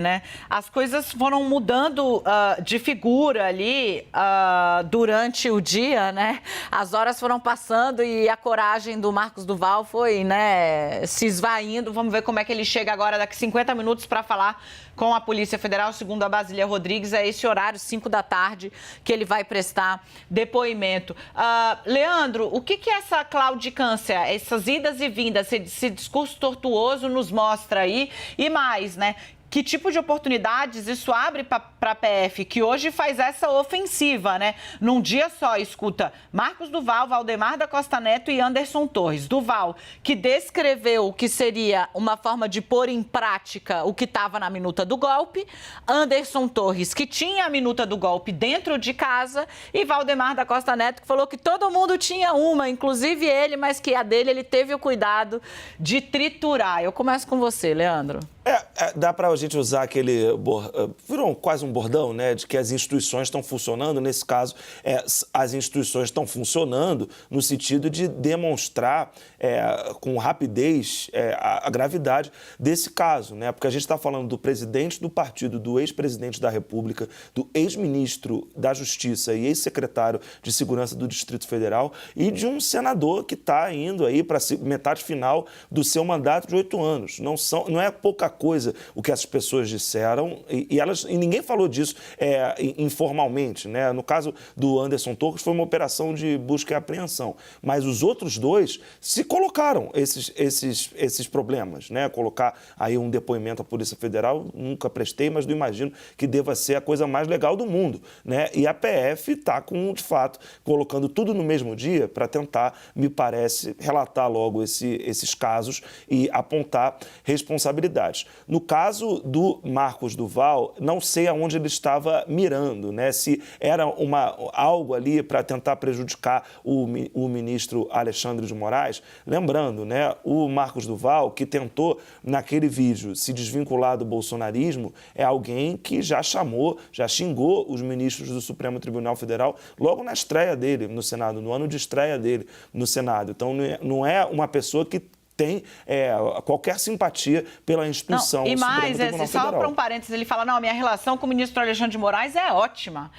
né? As coisas foram mudando de figura ali durante o dia, né? As horas foram passando e a coragem do Marcos Duval foi, né, se esvaindo. Vamos ver como é que ele chega agora, daqui 50 minutos, para falar com a Polícia Federal. Segundo a Basília Rodrigues, é esse horário, 5 da tarde, que ele vai prestar depoimento. Leandro, o que essa claudicância, essas idas e vindas, esse discurso tortuoso nos mostra aí? E mais, né? Que tipo de oportunidades isso abre para a PF, que hoje faz essa ofensiva, né? Num dia só, escuta Marcos Duval, Valdemar da Costa Neto e Anderson Torres. Duval, que descreveu o que seria uma forma de pôr em prática o que estava na minuta do golpe. Anderson Torres, que tinha a minuta do golpe dentro de casa. E Valdemar da Costa Neto, que falou que todo mundo tinha uma, inclusive ele, mas que a dele ele teve o cuidado de triturar. Eu começo com você, Leandro. Dá para a gente usar aquele... Virou quase um bordão, né? De que as instituições estão funcionando. Nesse caso, as instituições estão funcionando no sentido de demonstrar com rapidez a gravidade desse caso, né? Porque a gente está falando do presidente do partido, do ex-presidente da República, do ex-ministro da Justiça e ex-secretário de Segurança do Distrito Federal e de um senador que está indo aí para a metade final do seu mandato de 8 anos. Não é pouca coisa o que essas pessoas disseram e ninguém falou disso informalmente, né? No caso do Anderson Torres foi uma operação de busca e apreensão, mas os outros dois se colocaram esses problemas, né? Colocar aí um depoimento à Polícia Federal, nunca prestei, mas não imagino que deva ser a coisa mais legal do mundo, né? E a PF está de fato, colocando tudo no mesmo dia para tentar, me parece, relatar logo esses casos e apontar responsabilidades. No caso do Marcos Duval, não sei aonde ele estava mirando, né? Se era algo ali para tentar prejudicar o ministro Alexandre de Moraes. Lembrando, né? O Marcos Duval, que tentou, naquele vídeo, se desvincular do bolsonarismo, é alguém que já xingou os ministros do Supremo Tribunal Federal logo na estreia dele no Senado, no ano de estreia dele no Senado. Então, não é uma pessoa que tem qualquer simpatia pela instituição. Não, e mais, só para um parênteses, ele fala, não, minha relação com o ministro Alexandre de Moraes é ótima.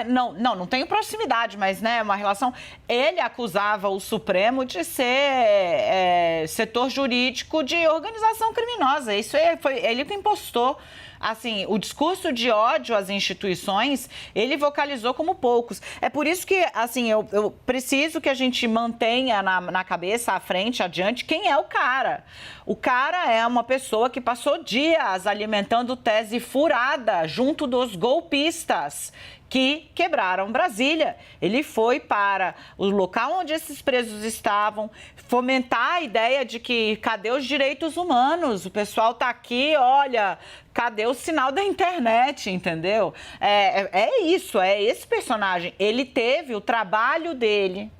Não tenho proximidade, mas, né, uma relação... Ele acusava o Supremo de ser setor jurídico de organização criminosa. Isso foi ele que impostou. Assim, o discurso de ódio às instituições, ele vocalizou como poucos. É por isso que, assim, eu preciso que a gente mantenha na cabeça, à frente, adiante, quem é o cara. O cara é uma pessoa que passou dias alimentando tese furada junto dos golpistas que quebraram Brasília. Ele foi para o local onde esses presos estavam, fomentar a ideia de que cadê os direitos humanos? O pessoal está aqui, olha, cadê o sinal da internet, entendeu? Isso, é esse personagem. Ele teve o trabalho dele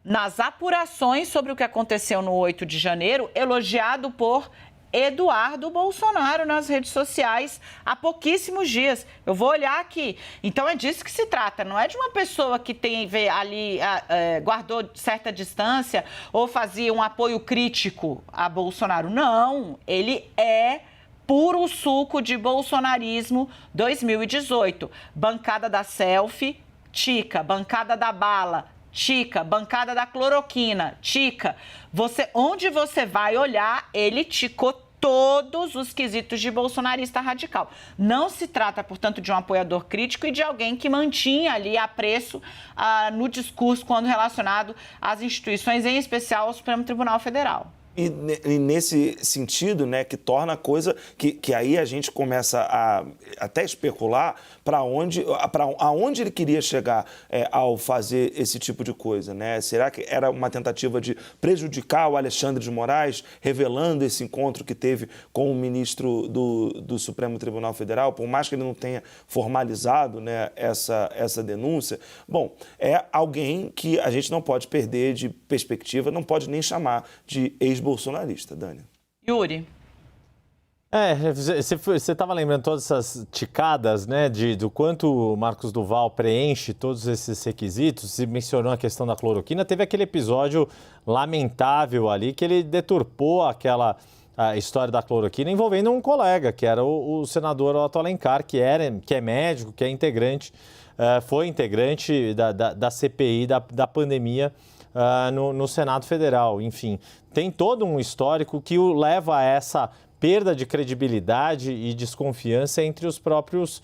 nas apurações sobre o que aconteceu no 8 de janeiro, elogiado por Eduardo Bolsonaro nas redes sociais há pouquíssimos dias. Eu vou olhar aqui. Então é disso que se trata. Não é de uma pessoa que guardou certa distância ou fazia um apoio crítico a Bolsonaro. Não, ele é puro suco de bolsonarismo 2018. Bancada da selfie, tica. Bancada da bala, tica. Bancada da cloroquina, tica. Onde você vai olhar, ele ticou todos os quesitos de bolsonarista radical. Não se trata, portanto, de um apoiador crítico e de alguém que mantinha ali apreço no discurso quando relacionado às instituições, em especial ao Supremo Tribunal Federal. E nesse sentido, né, que torna a coisa que aí a gente começa a até especular aonde ele queria chegar ao fazer esse tipo de coisa, né? Será que era uma tentativa de prejudicar o Alexandre de Moraes, revelando esse encontro que teve com o ministro do Supremo Tribunal Federal, por mais que ele não tenha formalizado, né, essa denúncia? Bom, é alguém que a gente não pode perder de perspectiva, não pode nem chamar de ex-bolsonarista, Dani. Yuri. Você estava lembrando todas essas ticadas, né, do quanto o Marcos Duval preenche todos esses requisitos, e mencionou a questão da cloroquina. Teve aquele episódio lamentável ali que ele deturpou aquela a história da cloroquina envolvendo um colega, que era o senador Otto Alencar, que é médico, que é integrante, foi integrante da CPI da pandemia no Senado Federal. Enfim, tem todo um histórico que o leva a essa perda de credibilidade e desconfiança entre os próprios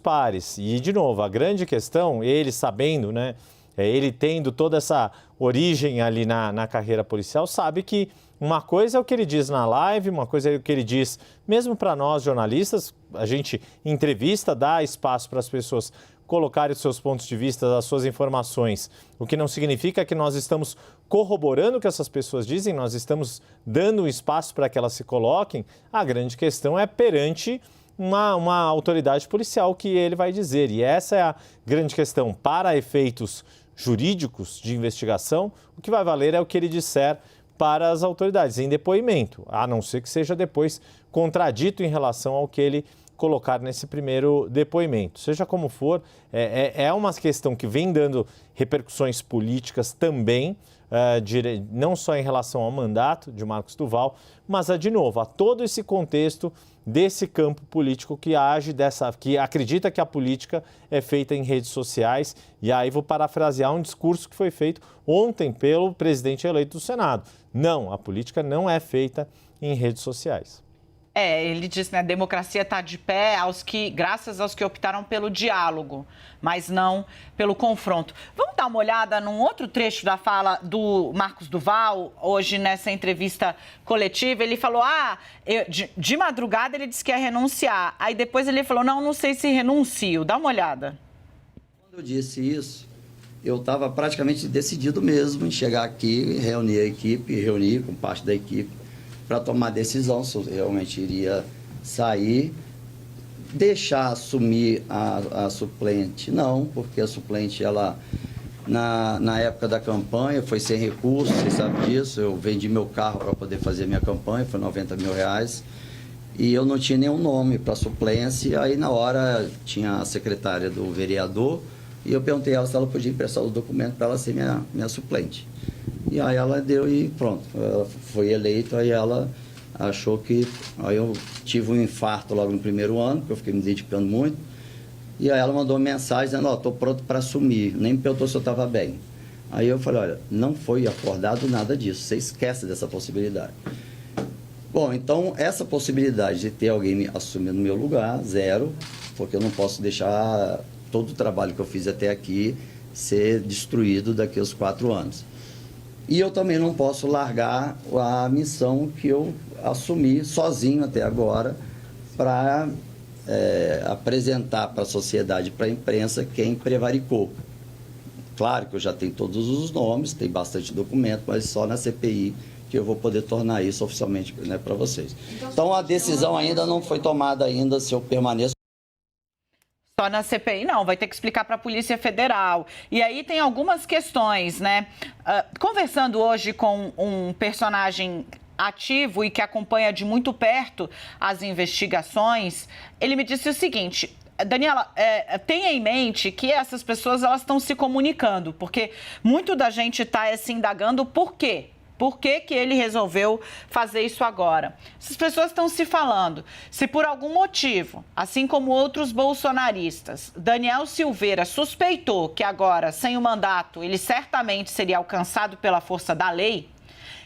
pares. E, de novo, a grande questão, ele sabendo, né, ele tendo toda essa origem ali na carreira policial, sabe que uma coisa é o que ele diz na live, uma coisa é o que ele diz mesmo para nós jornalistas, a gente entrevista, dá espaço para as pessoas colocarem os seus pontos de vista, as suas informações, o que não significa que nós estamos corroborando o que essas pessoas dizem, nós estamos dando um espaço para que elas se coloquem. A grande questão é perante uma autoridade policial que ele vai dizer, e essa é a grande questão. Para efeitos jurídicos de investigação, o que vai valer é o que ele disser para as autoridades em depoimento, a não ser que seja depois contradito em relação ao que ele colocar nesse primeiro depoimento. Seja como for, é uma questão que vem dando repercussões políticas também, não só em relação ao mandato de Marcos do Val, mas, de novo, a todo esse contexto desse campo político que acredita que a política é feita em redes sociais. E aí vou parafrasear um discurso que foi feito ontem pelo presidente eleito do Senado. Não, a política não é feita em redes sociais. Ele disse, né, a democracia está de pé graças aos que optaram pelo diálogo, mas não pelo confronto. Vamos dar uma olhada num outro trecho da fala do Marcos do Val, hoje nessa entrevista coletiva. Ele falou, de madrugada ele disse que ia renunciar. Aí depois ele falou, não sei se renuncio. Dá uma olhada. Quando eu disse isso, eu estava praticamente decidido mesmo em chegar aqui, reunir a equipe, reunir com parte da equipe, para tomar decisão se eu realmente iria sair, deixar assumir a suplente. Não, porque a suplente, ela, na época da campanha, foi sem recursos, vocês sabem disso, eu vendi meu carro para poder fazer minha campanha, foi R$90 mil, e eu não tinha nenhum nome para suplência. Aí, na hora, tinha a secretária do vereador, e eu perguntei a ela se ela podia emprestar o documento para ela ser minha suplente. E aí ela deu e pronto, ela foi eleita, aí ela achou que... Aí eu tive um infarto logo no primeiro ano, porque eu fiquei me dedicando muito, e aí ela mandou uma mensagem dizendo, estou pronto para assumir, nem me perguntou se eu estava bem. Aí eu falei, olha, não foi acordado nada disso, você esquece dessa possibilidade. Bom, então essa possibilidade de ter alguém me assumindo no meu lugar, zero, porque eu não posso deixar todo o trabalho que eu fiz até aqui ser destruído daqui aos 4 anos. E eu também não posso largar a missão que eu assumi sozinho até agora para apresentar para a sociedade, para a imprensa, quem prevaricou. Claro que eu já tenho todos os nomes, tem bastante documento, mas só na CPI que eu vou poder tornar isso oficialmente, né, para vocês. Então a decisão ainda não foi tomada ainda se eu permaneço. Só na CPI não, vai ter que explicar para a Polícia Federal. E aí tem algumas questões, né? Conversando hoje com um personagem ativo e que acompanha de muito perto as investigações, ele me disse o seguinte: Daniela, tenha em mente que essas pessoas elas estão se comunicando, porque muito da gente está se indagando por quê? Por que ele resolveu fazer isso agora? Essas pessoas estão se falando. Se por algum motivo, assim como outros bolsonaristas, Daniel Silveira suspeitou que agora, sem o mandato, ele certamente seria alcançado pela força da lei,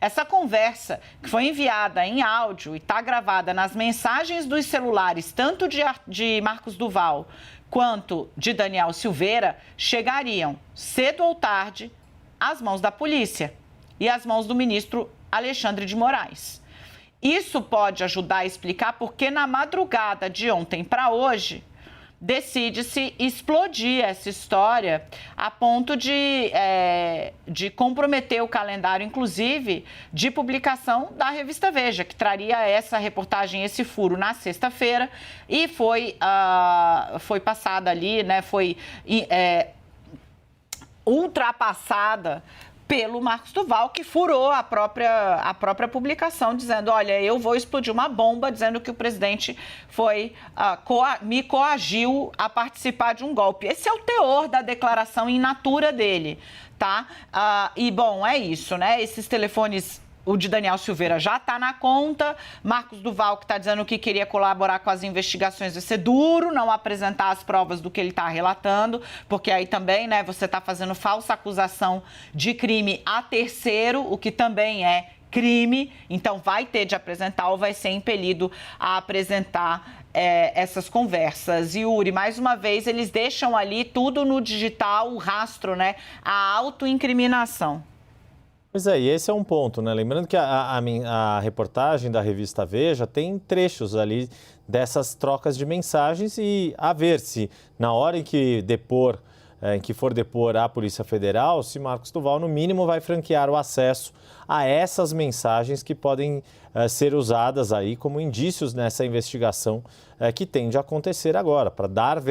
essa conversa, que foi enviada em áudio e está gravada nas mensagens dos celulares, tanto de Marcos do Val quanto de Daniel Silveira, chegariam, cedo ou tarde, às mãos da polícia e às mãos do ministro Alexandre de Moraes. Isso pode ajudar a explicar porque na madrugada de ontem para hoje, decide-se explodir essa história a ponto de comprometer o calendário, inclusive, de publicação da revista Veja, que traria essa reportagem, esse furo, na sexta-feira, e foi passada ali, né, foi ultrapassada pelo Marcos do Val, que furou a própria publicação, dizendo, olha, eu vou explodir uma bomba, dizendo que o presidente me coagiu a participar de um golpe. Esse é o teor da declaração in natura dele, tá? E, bom, é isso, né? Esses telefones O de Daniel Silveira já está na conta. Marcos Duval, que está dizendo que queria colaborar com as investigações, vai ser duro não apresentar as provas do que ele está relatando, porque aí também, né, você está fazendo falsa acusação de crime a terceiro, o que também é crime. Então, vai ter de apresentar ou vai ser impelido a apresentar essas conversas. E, Yuri, mais uma vez, eles deixam ali tudo no digital, o rastro, né, a autoincriminação. Pois é, e esse é um ponto, né? Lembrando que a reportagem da revista Veja tem trechos ali dessas trocas de mensagens e a ver se na hora em que for depor a Polícia Federal, se Marcos Duval, no mínimo, vai franquear o acesso a essas mensagens que podem ser usadas aí como indícios nessa investigação que tende a acontecer agora, para dar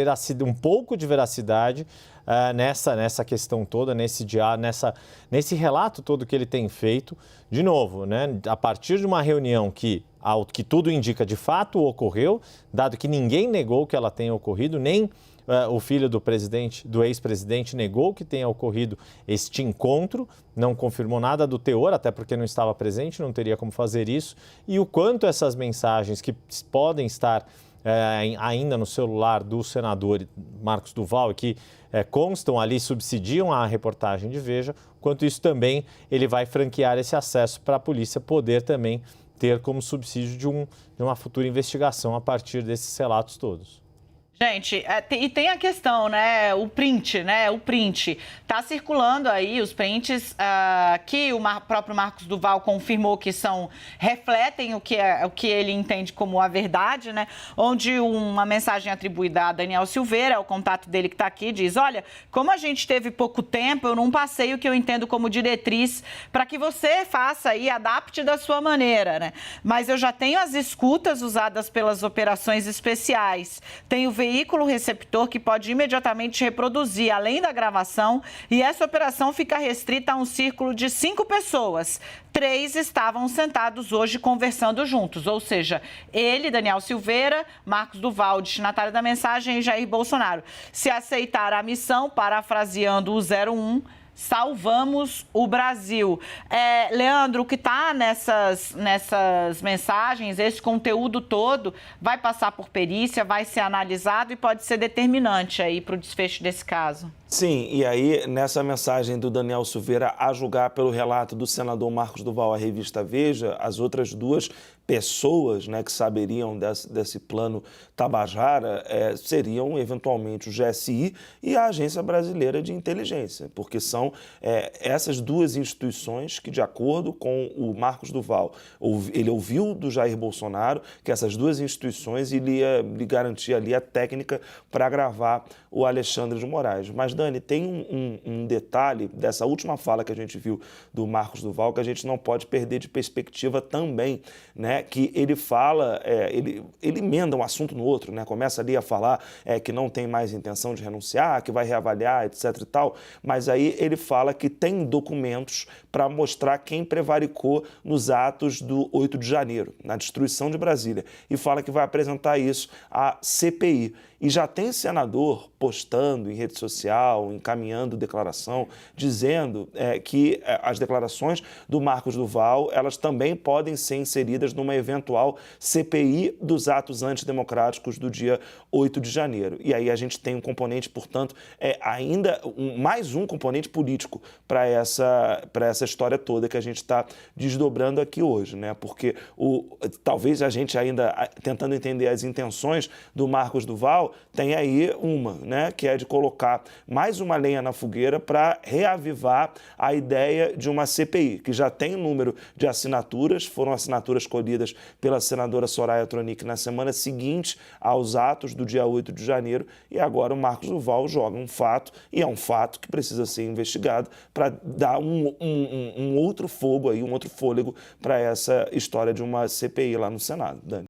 um pouco de veracidade nessa questão toda, nesse relato todo que ele tem feito. De novo, né, a partir de uma reunião que, ao que tudo indica, de fato ocorreu, dado que ninguém negou que ela tenha ocorrido, nem o filho do ex-presidente negou que tenha ocorrido este encontro, não confirmou nada do teor, até porque não estava presente, não teria como fazer isso, e o quanto essas mensagens que podem estar ainda no celular do senador Marcos Duval e que constam ali, subsidiam a reportagem de Veja, quanto isso também ele vai franquear esse acesso para a polícia poder também ter como subsídio de uma futura investigação a partir desses relatos todos. Gente, e tem a questão, né, o print, tá circulando aí os prints que o próprio Marcos Duval confirmou que refletem o que ele entende como a verdade, né, onde uma mensagem atribuída a Daniel Silveira, o contato dele que está aqui, diz: olha, como a gente teve pouco tempo, eu não passei o que eu entendo como diretriz para que você faça e adapte da sua maneira, né, mas eu já tenho as escutas usadas pelas operações especiais, tenho veículo receptor que pode imediatamente reproduzir, além da gravação, e essa operação fica restrita a um círculo de 5 pessoas. 3 estavam sentados hoje conversando juntos, ou seja, ele, Daniel Silveira, Marcos Duval, destinatário da mensagem, e Jair Bolsonaro. Se aceitar a missão, parafraseando o 01, salvamos o Brasil. Leandro, o que está nessas mensagens, esse conteúdo todo, vai passar por perícia, vai ser analisado e pode ser determinante aí para o desfecho desse caso. Sim, e aí, nessa mensagem do Daniel Silveira, a julgar pelo relato do senador Marcos Duval à revista Veja, as outras 2 pessoas, né, que saberiam desse plano Tabajara seriam, eventualmente, o GSI e a Agência Brasileira de Inteligência, porque são essas 2 instituições que, de acordo com o Marcos Duval, ele ouviu do Jair Bolsonaro que essas 2 instituições iria lhe garantir ali a técnica para gravar o Alexandre de Moraes. Mas, Dani, tem um detalhe dessa última fala que a gente viu do Marcos Duval que a gente não pode perder de perspectiva também, né? Que ele fala, ele emenda um assunto no outro, né? Começa ali a falar que não tem mais intenção de renunciar, que vai reavaliar, etc e tal, mas aí ele fala que tem documentos para mostrar quem prevaricou nos atos do 8 de janeiro, na destruição de Brasília, e fala que vai apresentar isso à CPI. E já tem senador postando em rede social, encaminhando declaração, dizendo que as declarações do Marcos Duval, elas também podem ser inseridas numa eventual CPI dos atos antidemocráticos do dia 8 de janeiro. E aí a gente tem um componente, portanto, ainda mais um componente político para essa história toda que a gente está desdobrando aqui hoje, né? Porque talvez a gente ainda, tentando entender as intenções do Marcos Duval, tem aí né, que é de colocar mais uma lenha na fogueira para reavivar a ideia de uma CPI, que já tem um número de assinaturas, foram assinaturas colhidas pela senadora Soraya Tronic na semana seguinte aos atos do dia 8 de janeiro, e agora o Marcos Duval joga um fato, e é um fato que precisa ser investigado para dar um outro fogo aí, um outro fôlego para essa história de uma CPI lá no Senado, Dani.